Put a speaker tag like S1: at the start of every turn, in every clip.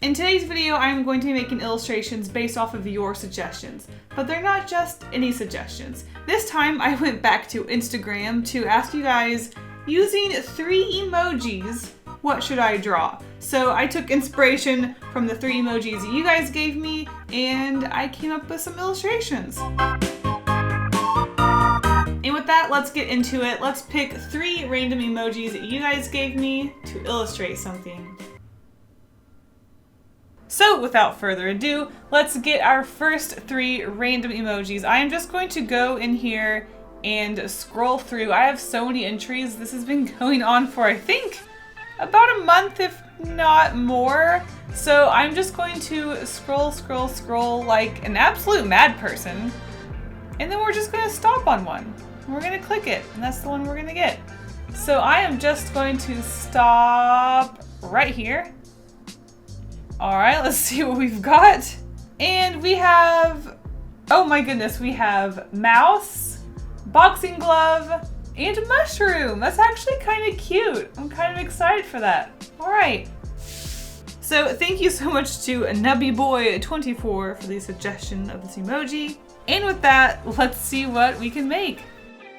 S1: In today's video, I'm going to be making illustrations based off of your suggestions, but they're not just any suggestions. This time I went back to Instagram to ask you guys, using 3 emojis, what should I draw? So I took inspiration from the 3 emojis that you guys gave me, and I came up with some illustrations. And with that, let's get into it. Let's pick 3 random emojis that you guys gave me to illustrate something. So without further ado, let's get our first 3 random emojis. I am just going to go in here and scroll through. I have so many entries. This has been going on for, I think, about a month, if not more. So I'm just going to scroll like an absolute mad person. And then we're just going to stop on one. We're going to click it, and that's the one we're going to get. So I am just going to stop right here. All right, let's see what we've got. And we have, oh my goodness, we have mouse, boxing glove, and a mushroom. That's actually kind of cute. I'm kind of excited for that. All right. So thank you so much to Nubbyboy24 for the suggestion of this emoji. And with that, let's see what we can make.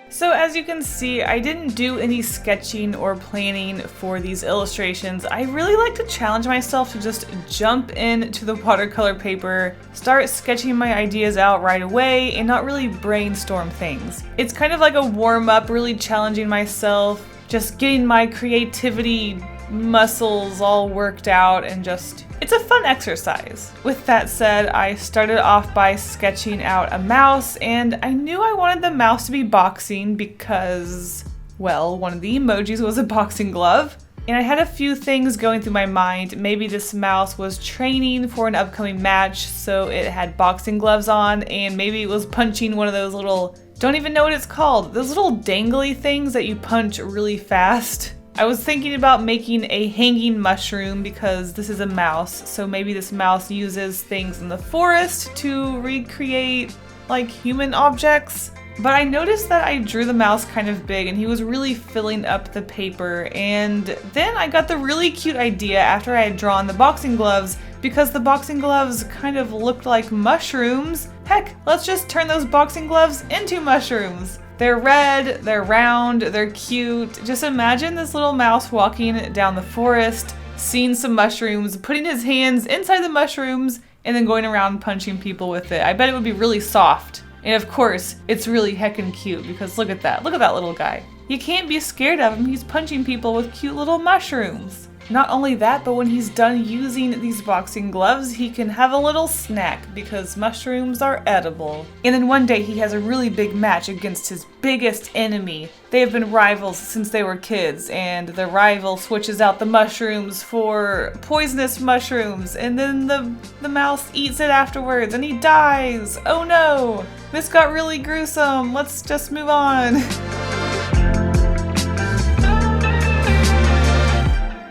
S1: So as you can see, I didn't do any sketching or planning for these illustrations. I really like to challenge myself to just jump into the watercolor paper, start sketching my ideas out right away, and not really brainstorm things. It's kind of like a warm-up, really challenging myself, just getting my creativity muscles all worked out, and just, it's a fun exercise. With that said, I started off by sketching out a mouse, and I knew I wanted the mouse to be boxing because, well, one of the emojis was a boxing glove. And I had a few things going through my mind. Maybe this mouse was training for an upcoming match, so it had boxing gloves on, and maybe it was punching one of those little, don't even know what it's called, those little dangly things that you punch really fast. I was thinking about making a hanging mushroom because this is a mouse, so maybe this mouse uses things in the forest to recreate like human objects. But I noticed that I drew the mouse kind of big and he was really filling up the paper, and then I got the really cute idea after I had drawn the boxing gloves, because the boxing gloves kind of looked like mushrooms. Heck, let's just turn those boxing gloves into mushrooms. They're red, they're round, they're cute. Just imagine this little mouse walking down the forest, seeing some mushrooms, putting his hands inside the mushrooms, and then going around punching people with it. I bet it would be really soft. And of course, it's really heckin' cute because look at that little guy. You can't be scared of him, he's punching people with cute little mushrooms. Not only that, but when he's done using these boxing gloves, he can have a little snack because mushrooms are edible. And then one day he has a really big match against his biggest enemy. They have been rivals since they were kids, and the rival switches out the mushrooms for poisonous mushrooms, and then the mouse eats it afterwards and he dies. Oh no, this got really gruesome. Let's just move on.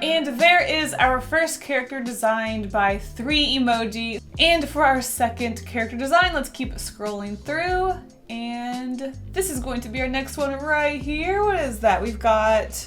S1: And there is our first character designed by 3 emoji. And for our second character design, let's keep scrolling through. And this is going to be our next one right here. What is that? We've got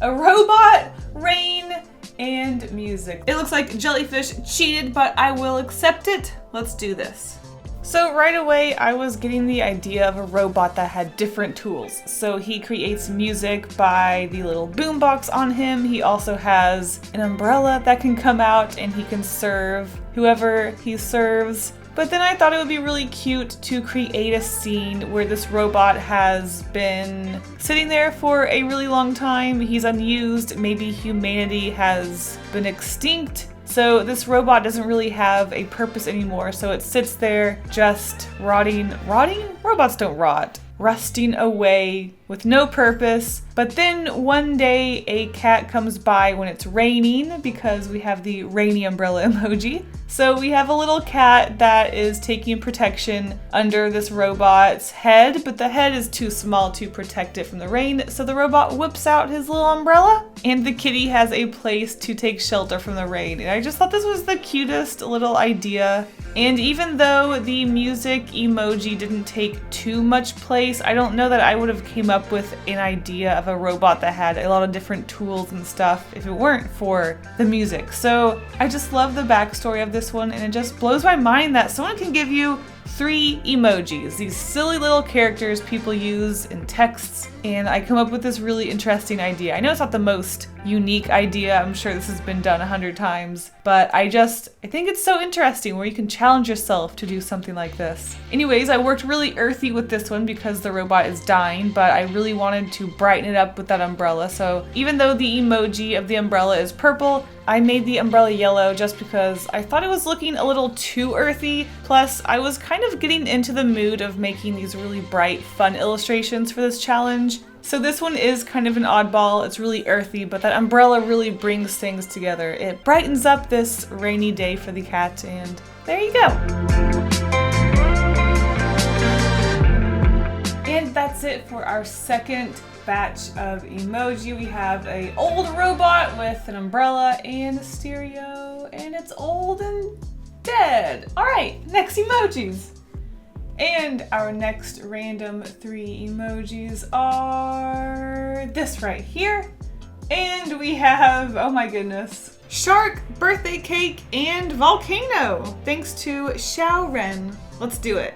S1: a robot, rain, and music. It looks like Jellyfish cheated, but I will accept it. Let's do this. So right away, I was getting the idea of a robot that had different tools. So he creates music by the little boombox on him. He also has an umbrella that can come out and he can serve whoever he serves. But then I thought it would be really cute to create a scene where this robot has been sitting there for a really long time. He's unused. Maybe humanity has been extinct. So this robot doesn't really have a purpose anymore, so it sits there just rotting? Robots don't rot. Rusting away with no purpose. But then one day a cat comes by when it's raining, because we have the rainy umbrella emoji. So we have a little cat that is taking protection under this robot's head, but the head is too small to protect it from the rain, so the robot whips out his little umbrella, and the kitty has a place to take shelter from the rain. And I just thought this was the cutest little idea. And even though the music emoji didn't take too much place, I don't know that I would have came up with an idea of a robot that had a lot of different tools and stuff if it weren't for the music. So I just love the backstory of this one, and it just blows my mind that someone can give you 3 emojis, these silly little characters people use in texts, and I come up with this really interesting idea. I know it's not the most unique idea, I'm sure this has been done 100 times, but I think it's so interesting where you can challenge yourself to do something like this. Anyways, I worked really earthy with this one because the robot is dying, but I really wanted to brighten it up with that umbrella, so even though the emoji of the umbrella is purple, I made the umbrella yellow just because I thought it was looking a little too earthy, plus I was kind of getting into the mood of making these really bright, fun illustrations for this challenge. So this one is kind of an oddball, it's really earthy, but that umbrella really brings things together. It brightens up this rainy day for the cat, and there you go. And that's it for our second batch of emoji. We have an old robot with an umbrella and a stereo, and it's old and dead. All right, next emojis. And our next random 3 emojis are this right here. And we have, oh my goodness, shark, birthday cake, and volcano, thanks to Xiao Ren. Let's do it.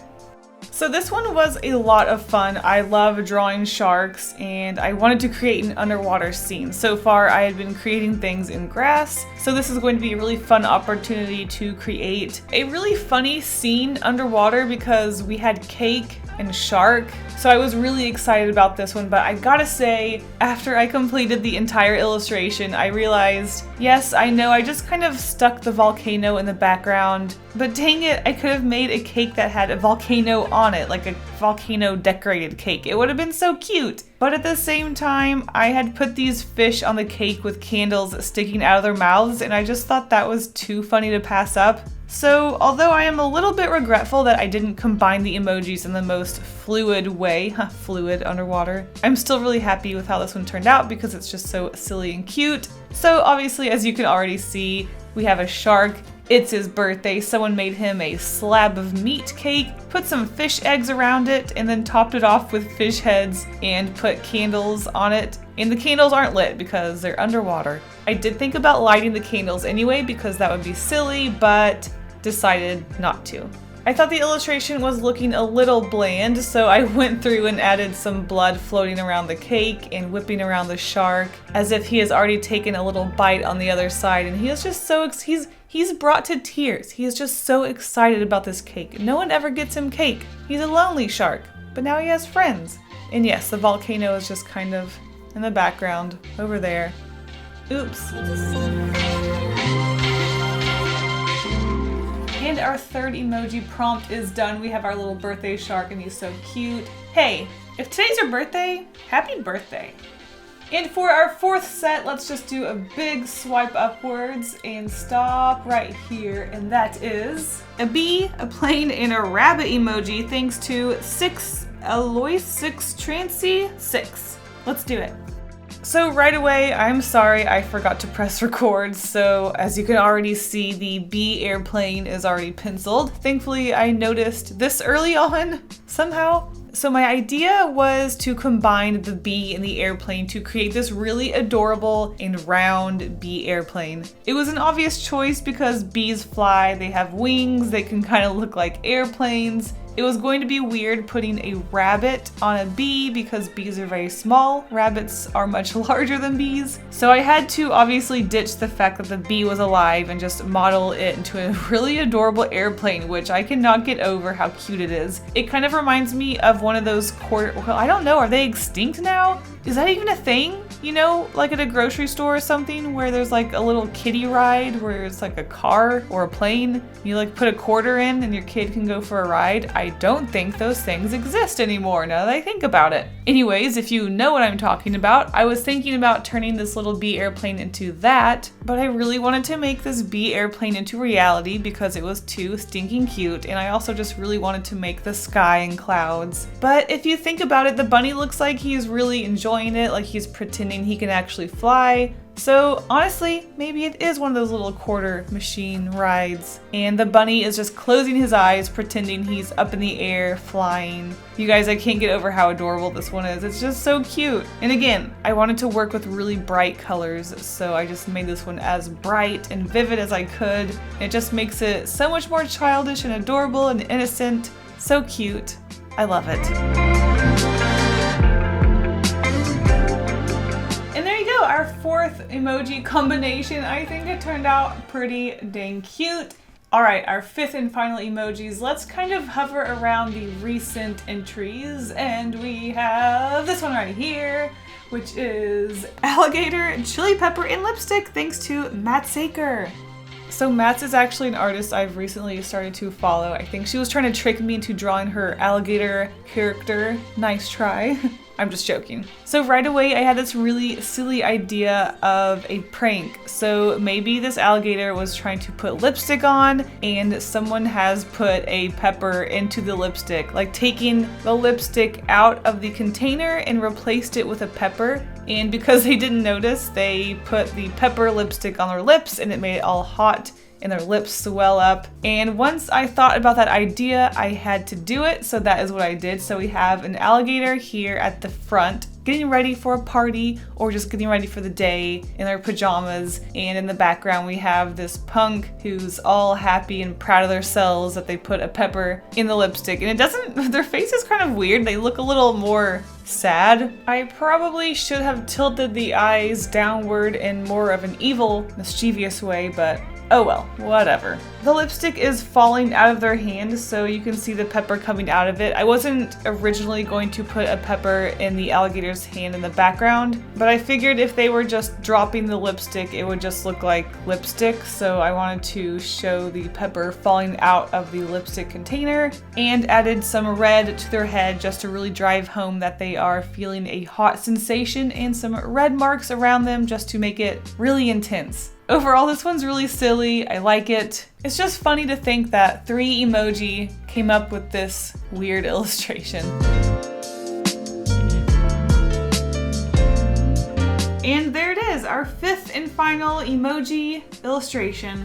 S1: So this one was a lot of fun. I love drawing sharks, and I wanted to create an underwater scene. So far I had been creating things in grass, so this is going to be a really fun opportunity to create a really funny scene underwater because we had cake and shark. So I was really excited about this one, but I gotta say, after I completed the entire illustration, I realized, yes, I know I just kind of stuck the volcano in the background, but dang it, I could have made a cake that had a volcano on it, like a volcano decorated cake. It would have been so cute. But at the same time, I had put these fish on the cake with candles sticking out of their mouths, and I just thought that was too funny to pass up. So, although I am a little bit regretful that I didn't combine the emojis in the most fluid way, fluid underwater, I'm still really happy with how this one turned out because it's just so silly and cute. So obviously, as you can already see, we have a shark. It's his birthday. Someone made him a slab of meat cake, put some fish eggs around it, and then topped it off with fish heads and put candles on it. And the candles aren't lit because they're underwater. I did think about lighting the candles anyway because that would be silly, but decided not to. I thought the illustration was looking a little bland, so I went through and added some blood floating around the cake and whipping around the shark as if he has already taken a little bite on the other side, and he is just so he's brought to tears. He is just so excited about this cake. No one ever gets him cake. He's a lonely shark, but now he has friends. And yes, the volcano is just kind of in the background over there. Oops. And our third emoji prompt is done. We have our little birthday shark and he's so cute. Hey, if today's your birthday, happy birthday. And for our fourth set, let's just do a big swipe upwards and stop right here. And that is a bee, a plane, and a rabbit emoji thanks to Alois6Trancy 6. Let's do it. So right away, I'm sorry I forgot to press record, so as you can already see, the bee airplane is already penciled. Thankfully, I noticed this early on, somehow. So my idea was to combine the bee and the airplane to create this really adorable and round bee airplane. It was an obvious choice because bees fly, they have wings, they can kind of look like airplanes. It was going to be weird putting a rabbit on a bee because bees are very small. Rabbits are much larger than bees. So I had to obviously ditch the fact that the bee was alive and just model it into a really adorable airplane, which I cannot get over how cute it is. It kind of reminds me of one of those I don't know, are they extinct now? Is that even a thing? You know, like at a grocery store or something where there's like a little kiddie ride where it's like a car or a plane. You like put a quarter in and your kid can go for a ride. I don't think those things exist anymore now that I think about it. Anyways, if you know what I'm talking about, I was thinking about turning this little bee airplane into that, but I really wanted to make this bee airplane into reality because it was too stinking cute, and I also just really wanted to make the sky and clouds. But if you think about it, the bunny looks like he's really enjoying it, like he's pretending he can actually fly. So honestly, maybe it is one of those little quarter machine rides. And the bunny is just closing his eyes, pretending he's up in the air, flying. You guys, I can't get over how adorable this one is. It's just so cute. And again, I wanted to work with really bright colors, so I just made this one as bright and vivid as I could. It just makes it so much more childish and adorable and innocent. So cute. I love it. And there you go, our fourth emoji combination. I think it turned out pretty dang cute. All right, our fifth and final emojis. Let's kind of hover around the recent entries, and we have this one right here, which is alligator, chili pepper, and lipstick, thanks to Matt Saker. So Matt's is actually an artist I've recently started to follow. I think she was trying to trick me into drawing her alligator character. Nice try. I'm just joking. So right away I had this really silly idea of a prank. So maybe this alligator was trying to put lipstick on and someone has put a pepper into the lipstick, like taking the lipstick out of the container and replaced it with a pepper. And because they didn't notice, they put the pepper lipstick on their lips and it made it all hot and their lips swell up. And once I thought about that idea, I had to do it, so that is what I did. So we have an alligator here at the front, getting ready for a party or just getting ready for the day in their pajamas. And in the background we have this punk who's all happy and proud of themselves that they put a pepper in the lipstick. And it doesn't, their face is kind of weird. They look a little more sad. I probably should have tilted the eyes downward in more of an evil, mischievous way, but oh well, whatever. The lipstick is falling out of their hand, so you can see the pepper coming out of it. I wasn't originally going to put a pepper in the alligator's hand in the background, but I figured if they were just dropping the lipstick, it would just look like lipstick, so I wanted to show the pepper falling out of the lipstick container and added some red to their head just to really drive home that they are feeling a hot sensation and some red marks around them just to make it really intense. Overall, this one's really silly. I like it. It's just funny to think that 3 emoji came up with this weird illustration. And there it is, our 5th and final emoji illustration.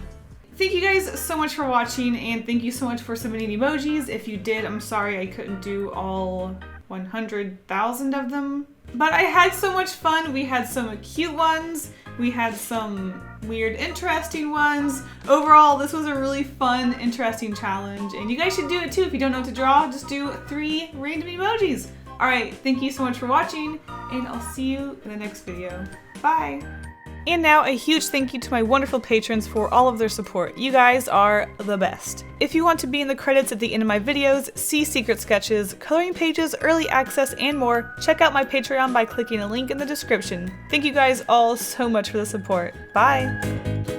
S1: Thank you guys so much for watching, and thank you so much for submitting emojis. If you did, I'm sorry I couldn't do all 100,000 of them. But I had so much fun. We had some cute ones. We had some weird, interesting ones. Overall, this was a really fun, interesting challenge. And you guys should do it too. If you don't know what to draw, just do 3 random emojis. All right, thank you so much for watching, and I'll see you in the next video. Bye. And now a huge thank you to my wonderful patrons for all of their support. You guys are the best. If you want to be in the credits at the end of my videos, see secret sketches, coloring pages, early access, and more, check out my Patreon by clicking a link in the description. Thank you guys all so much for the support. Bye!